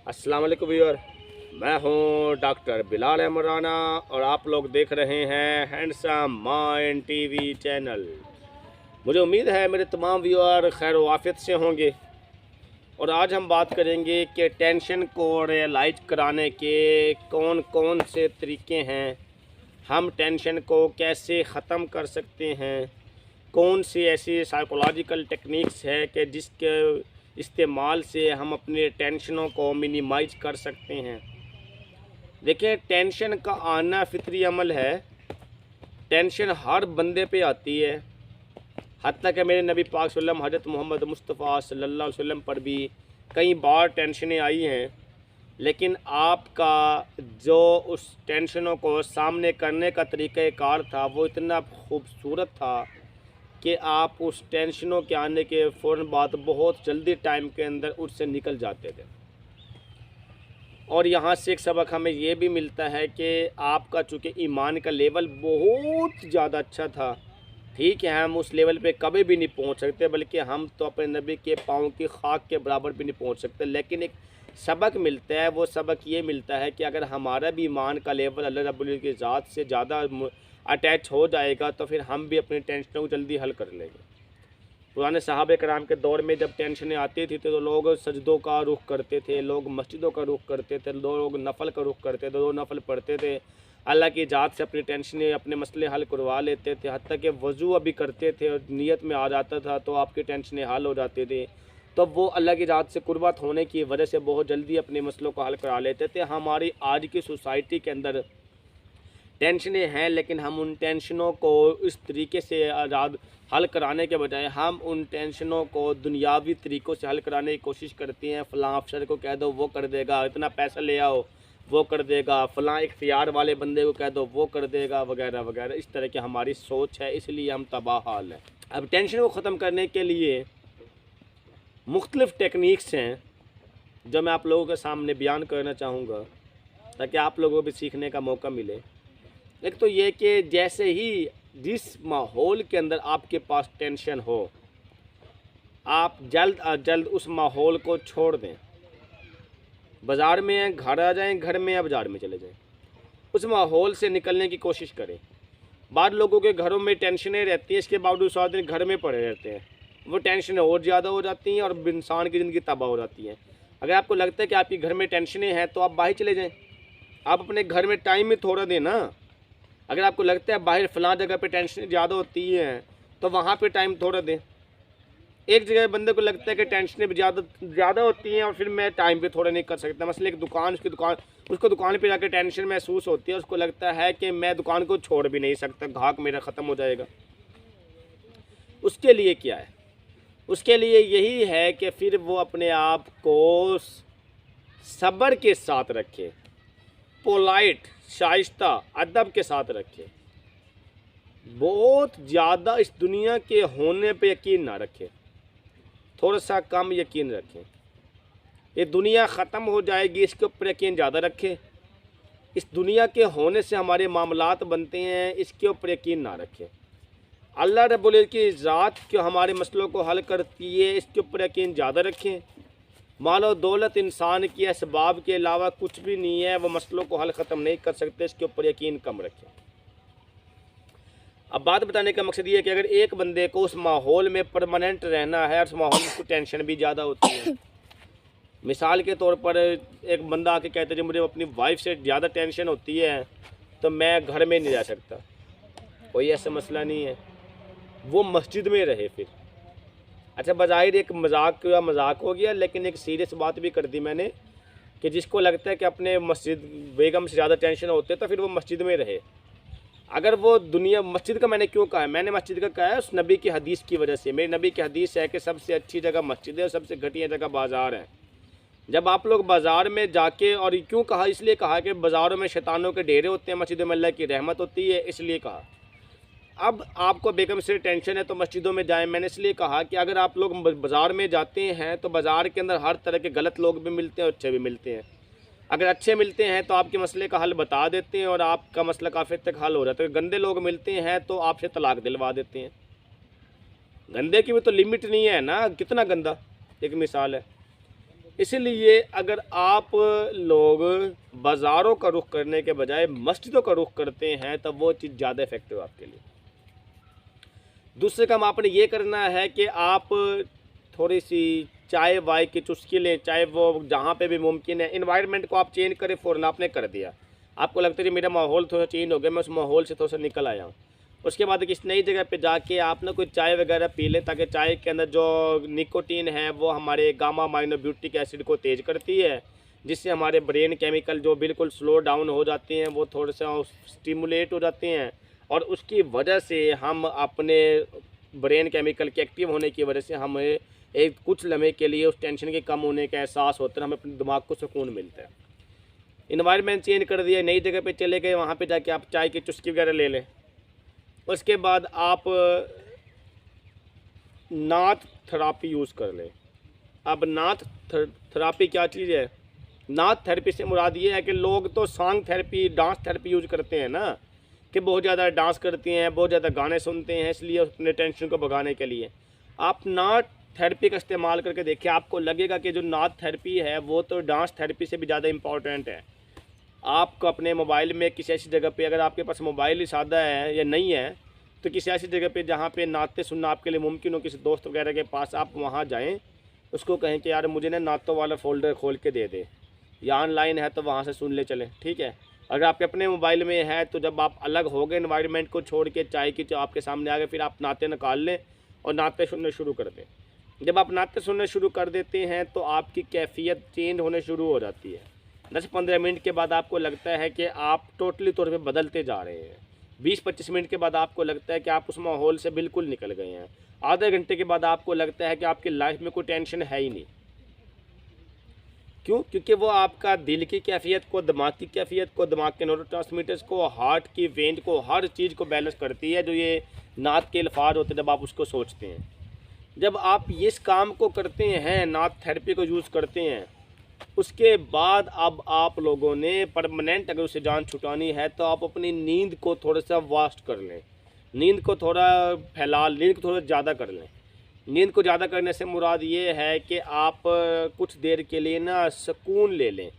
अस्सलाम वालेकुम व्यूअर, मैं हूं डॉक्टर बिलाल इमराना और आप लोग देख रहे हैं हैंडसम माइंड टीवी चैनल। मुझे उम्मीद है मेरे तमाम व्यूअर खैर वाफियत से होंगे और आज हम बात करेंगे कि टेंशन को रियलाइज कराने के कौन कौन से तरीके हैं, हम टेंशन को कैसे ख़त्म कर सकते हैं, कौन सी ऐसी साइकोलॉजिकल टेक्निक्स है कि जिसके इस्तेमाल से हम अपने टेंशनों को मिनिमाइज कर सकते हैं। देखिए, टेंशन का आना फितरी अमल है। टेंशन हर बंदे पे आती है। हत्ता कि मेरे नबी पाक सल्लल्लाहु हज़रत मोहम्मद मुस्तफ़ा सल्लल्लाहु अलैहि वसल्लम पर भी कई बार टेंशनें आई हैं, लेकिन आपका जो उस टेंशनों को सामने करने का तरीक़ाकार था वो इतना खूबसूरत था कि आप उस टेंशनों के आने के फ़ौरन बाद बहुत जल्दी टाइम के अंदर उससे निकल जाते थे। और यहाँ से एक सबक हमें ये भी मिलता है कि आपका चूँकि ईमान का लेवल बहुत ज़्यादा अच्छा था, ठीक है, हम उस लेवल पे कभी भी नहीं पहुँच सकते, बल्कि हम तो अपने नबी के पाँव की खाक के बराबर भी नहीं पहुँच सकते। लेकिन एक सबक मिलता है, वो सबक ये मिलता है कि अगर हमारा भी ईमान का लेवल अल्लाह रब्बुल इज़्ज़त की ज़ात से ज़्यादा अटैच हो जाएगा तो फिर हम भी अपनी टेंशनों को जल्दी हल कर लेंगे। पुराने सहाबे कराम के दौर में जब टेंशनें आती थी तो लोग सजदों का रुख करते थे, लोग मस्जिदों का रुख करते थे, लोग नफल का रुख करते थे, लोग नफल पढ़ते थे, अल्लाह की ज़ात से अपनी टेंशनें अपने मसले हल करवा लेते थे। हत्ता कि वज़ू अभी करते थे और नीयत में आ जाता था तो आपकी टेंशनें हल हो जाती थी। तो वो अल्लाह की ज़ात से कुर्बत होने की वजह से बहुत जल्दी अपने मसलों को हल करा लेते थे। हमारी आज की सोसाइटी के अंदर टेंशनें हैं, लेकिन हम उन टेंशनों को इस तरीके से आज़ाद हल कराने के बजाय हम उन टेंशनों को दुनियावी तरीक़ों से हल कराने की कोशिश करते हैं। फ़लाँ अफसर को कह दो वो कर देगा, इतना पैसा ले आओ वो कर देगा, फ़लाँ इख्तियार वाले बंदे को कह दो वो कर देगा, वगैरह वगैरह। इस तरह की हमारी सोच है, इसलिए हम तबाह हाल हैं। अब टेंशन को ख़त्म करने के लिए मुख्तलिफ़ टेक्निक्स हैं जो मैं आप लोगों के सामने बयान करना चाहूँगा ताकि आप लोगों को भी सीखने का मौका मिले। एक तो ये कि जैसे ही जिस माहौल के अंदर आपके पास टेंशन हो, आप जल्द अज जल्द उस माहौल को छोड़ दें। बाज़ार में हैं, घर आ जाएं, घर में या बाज़ार में चले जाएं, उस माहौल से निकलने की कोशिश करें। बाद लोगों के घरों में टेंशनें रहती हैं, इसके बावजूद सारा दिन घर में पड़े रहते हैं, वो टेंशनें और ज़्यादा हो जाती हैं और इंसान की ज़िंदगी तबाह हो जाती है। अगर आपको लगता है कि आपके घर में टेंशनें हैं तो आप बाहर चले जाएँ, आप अपने घर में टाइम में थोड़ा दें ना। अगर आपको लगता है बाहर फ़लाँ जगह पे टेंशन ज़्यादा होती है तो वहाँ पे टाइम थोड़ा दें। एक जगह बंदे को लगता है कि टेंशनें ज़्यादा होती हैं और फिर मैं टाइम पे थोड़ा नहीं कर सकता, मसले एक दुकान उसको दुकान पे जाकर टेंशन महसूस होती है, उसको लगता है कि मैं दुकान को छोड़ भी नहीं सकता, ग्राहक मेरा ख़त्म हो जाएगा। उसके लिए क्या है? उसके लिए यही है कि फिर वो अपने आप को सब्र के साथ रखे, पोलाइट शाइस्ता अदब के साथ रखे। बहुत ज़्यादा इस दुनिया के होने पे यकीन ना रखें, थोड़ा सा कम यकीन रखें। ये दुनिया ख़त्म हो जाएगी इसके ऊपर यकीन ज़्यादा रखें। इस दुनिया के होने से हमारे मामलात बनते हैं, इसके ऊपर यकीन ना रखें। अल्लाह रब्बुल इज़्ज़त की ज़ात जो हमारे मसलों को हल करती है, इसके ऊपर यकीन ज़्यादा रखें। मालो दौलत इंसान की असबाब के अलावा कुछ भी नहीं है, वो मसलों को हल ख़त्म नहीं कर सकते, इसके ऊपर यकीन कम रखें। अब बात बताने का मकसद ये है कि अगर एक बंदे को उस माहौल में परमानेंट रहना है और उस माहौल में उसको टेंशन भी ज़्यादा होती है, मिसाल के तौर पर एक बंदा आके कहता है जी मुझे अपनी वाइफ से ज़्यादा टेंशन होती है तो मैं घर में नहीं रह सकता, कोई ऐसा मसला नहीं है, वो मस्जिद में रहे फिर। अच्छा, बज़ाहिर एक मजाक हो गया, लेकिन एक सीरियस बात भी कर दी मैंने कि जिसको लगता है कि अपने मस्जिद बेगम से ज़्यादा टेंशन होते तो फिर वो मस्जिद में रहे। अगर वो दुनिया मस्जिद का मैंने क्यों कहा है? मैंने मस्जिद का कहा है उस नबी की हदीस की वजह से। मेरे नबी की हदीस है कि सबसे अच्छी जगह मस्जिद है और सबसे घटिया जगह बाज़ार है। जब आप लोग बाज़ार में जाके, और क्यों कहा, इसलिए कहा कि बाज़ारों में शैतानों के डेरे होते हैं, मस्जिदों में अल्लाह की रहमत होती है, इसलिए कहा। अब आपको बेगम से टेंशन है तो मस्जिदों में जाएं, मैंने इसलिए कहा कि अगर आप लोग बाज़ार में जाते हैं तो बाज़ार के अंदर हर तरह के गलत लोग भी मिलते हैं और अच्छे भी मिलते हैं। अगर अच्छे मिलते हैं तो आपके मसले का हल बता देते हैं और आपका मसला काफ़ी हद तक हल हो जाता है। गंदे लोग मिलते हैं तो आपसे तलाक दिलवा देते हैं। गंदे की भी तो लिमिट नहीं है ना, कितना गंदा, एक मिसाल है। इसीलिए अगर आप लोग बाज़ारों का रुख करने के बजाय मस्जिदों का रुख करते हैं तब वो चीज़ ज़्यादा इफेक्टिव आपके लिए। दूसरे काम आपने ये करना है कि आप थोड़ी सी चाय वाय की चुस्की लें, चाहे वो जहाँ पे भी मुमकिन है। इन्वायरमेंट को आप चेंज करें, फ़ौरन आपने कर दिया, आपको लगता है कि मेरा माहौल थोड़ा चेंज हो गया, मैं उस माहौल से थोड़ा सा निकल आया हूँ। उसके बाद किसी नई जगह पे जाके आप ना कोई चाय वगैरह पी लें, ताकि चाय के अंदर जो निकोटीन है वो हमारे गामा माइनोब्यूटिक एसिड को तेज़ करती है, जिससे हमारे ब्रेन केमिकल जो बिल्कुल स्लो डाउन हो जाते हैं वो थोड़े से स्टिमुलेट हो जाते हैं, और उसकी वजह से हम अपने ब्रेन केमिकल के एक्टिव होने की वजह से हमें एक कुछ लम्हे के लिए उस टेंशन के कम होने का एहसास होता है, हमें अपने दिमाग को सुकून मिलता है। इन्वायरमेंट चेंज कर दिया, नई जगह पे चले गए, वहाँ पे जाके आप चाय की चुस्की वगैरह ले लें। उसके बाद आप नाथ थेरापी यूज़ कर लें। अब नाथ थेरापी क्या चीज़ है? नाथ थेरेपी से मुराद ये है कि लोग तो song therapy, dance therapy use करते हैं ना, कि बहुत ज़्यादा डांस करते हैं, बहुत ज़्यादा गाने सुनते हैं, इसलिए अपने टेंशन को भगाने के लिए। आप नाथ थेरेपी का इस्तेमाल करके देखिए, आपको लगेगा कि जो नाथ थेरेपी है वो तो डांस थेरेपी से भी ज़्यादा इम्पॉर्टेंट है। आपको अपने मोबाइल में किसी ऐसी जगह पे, अगर आपके पास मोबाइल ही सादा है या नहीं है, तो किसी ऐसी जगह पे जहाँ पे नाते सुनना आपके लिए मुमकिन हो, किसी दोस्त वगैरह के पास आप वहाँ जाएं, उसको कहें कि यार मुझे ना नातों वाला फ़ोल्डर खोल के दे दे, या ऑनलाइन है तो वहाँ से सुन ले चले, ठीक है। अगर आपके अपने मोबाइल में है तो जब आप अलग हो गए एनवायरनमेंट को छोड़ के, चाय की आपके सामने आ गए, फिर आप नाते निकाल लें और नाते सुनने शुरू कर दें। जब आप नाते सुनने शुरू कर देते हैं तो आपकी कैफियत चेंज होने शुरू हो जाती है। 10-15 मिनट के बाद आपको लगता है कि आप टोटली तौर पे बदलते जा रहे हैं। 20-25 मिनट के बाद आपको लगता है कि आप उस माहौल से बिल्कुल निकल गए हैं। आधे घंटे के बाद आपको लगता है कि आपकी लाइफ में कोई टेंशन है ही नहीं। क्यों? क्योंकि वो आपका दिल की कैफियत को, दिमाग की कैफियत को, दिमाग के न्यूरोट्रांसमीटर्स को, हार्ट की वेन को, हर चीज़ को बैलेंस करती है, जो ये नात के अल्फाज होते हैं जब आप उसको सोचते हैं। जब आप इस काम को करते हैं, नाथ थेरेपी को यूज़ करते हैं, उसके बाद अब आप लोगों ने परमानेंट अगर उसे जान छुटानी है तो आप अपनी नींद को थोड़ा सा वास्ट कर लें, नींद को थोड़ा नींद को थोड़ा ज़्यादा कर लें। नींद को ज़्यादा करने से मुराद ये है कि आप कुछ देर के लिए ना सुकून ले लें,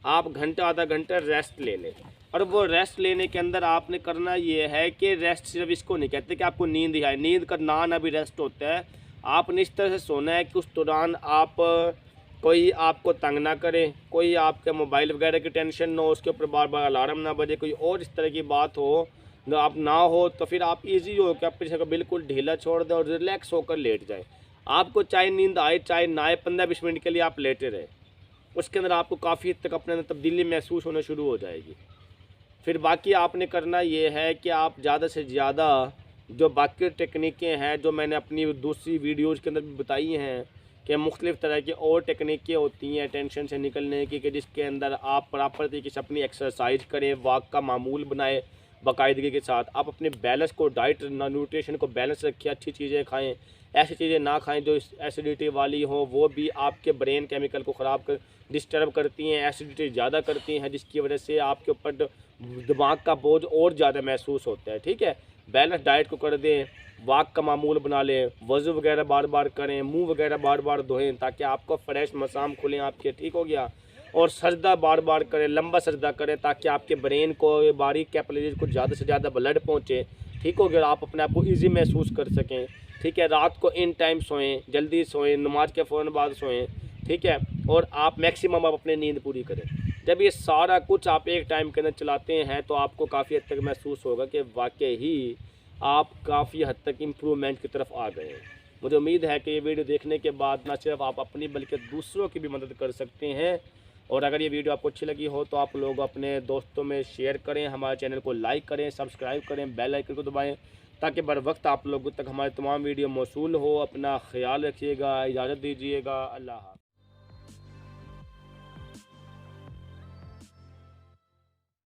आप घंटा आधा घंटा रेस्ट ले लें। और वो रेस्ट लेने के अंदर आपने करना ये है कि रेस्ट सिर्फ इसको नहीं कहते कि आपको नींद ही आए, नींद का नाम भी रेस्ट होता है। आपने इस तरह से सोना है कि उस दौरान आप कोई आपको तंग ना करे, कोई आपके मोबाइल वगैरह की टेंशन ना हो, उसके ऊपर बार बार अलार्म ना बजे, कोई और इस तरह की बात हो ना, आप ना हो, तो फिर आप इजी हो कि आप पीछे को बिल्कुल ढीला छोड़ दें और रिलैक्स होकर लेट जाए। आपको चाहे नींद आए चाहे ना आए, 15-20 मिनट के लिए आप लेटे रहें, उसके अंदर आपको काफ़ी हद तक अपने अंदर तब्दीली महसूस होना शुरू हो जाएगी। फिर बाकी आपने करना ये है कि आप ज़्यादा से ज़्यादा जो बाकी टेक्निकें हैं, जो मैंने अपनी दूसरी वीडियोज़ के अंदर भी बताई हैं कि मुख्तलिफ़ तरह की और टेक्निकें होती हैं टेंशन से निकलने की, कि जिसके अंदर आप प्रॉपर तरीके से अपनी एक्सरसाइज करें, वॉक का मामूल बनाएं बाकायदगी के साथ, आप अपने बैलेंस को, डाइट न्यूट्रिशन को बैलेंस रखिए, अच्छी चीज़ें खाएं, ऐसी चीज़ें ना खाएं जो एसिडिटी वाली हो, वो भी आपके ब्रेन केमिकल को ख़राब कर डिस्टर्ब करती हैं, एसिडिटी ज़्यादा करती हैं, जिसकी वजह से आपके ऊपर दिमाग का बोझ और ज़्यादा महसूस होता है, ठीक है। बैलेंस डाइट को कर दें, वॉक का मामूल बना लें, वज़ू वगैरह बार बार करें, मुंह वगैरह बार बार धोएं, ताकि आपको फ्रेश मसाम खुलें आपके, ठीक हो गया। और सजदा बार बार करें, लंबा सजदा करें, ताकि आपके ब्रेन को, बारीक कैपिलरीज को ज़्यादा से ज़्यादा ब्लड पहुँचे, ठीक हो गया, आप अपने आप को ईजी महसूस कर सकें, ठीक है। रात को इन टाइम सोएं, जल्दी सोएं, नमाज के फ़ौरन बाद सोएं, ठीक है। और आप मैक्सिमम आप अपनी नींद पूरी करें। जब ये सारा कुछ आप एक टाइम के अंदर चलाते हैं तो आपको काफ़ी हद तक महसूस होगा कि वाकई ही आप काफ़ी हद तक इम्प्रूवमेंट की तरफ आ गए हैं। मुझे उम्मीद है कि ये वीडियो देखने के बाद ना सिर्फ आप अपनी बल्कि दूसरों की भी मदद कर सकते हैं। और अगर ये वीडियो आपको अच्छी लगी हो तो आप लोग अपने दोस्तों में शेयर करें, हमारे चैनल को लाइक करें, सब्सक्राइब करें, बेल आइकन को दबाएं, ताकि बर वक्त आप लोगों तक हमारे तमाम वीडियो मौसूल हो। अपना ख्याल रखिएगा, इजाज़त दीजिएगा, अल्लाह हाफ़िज़।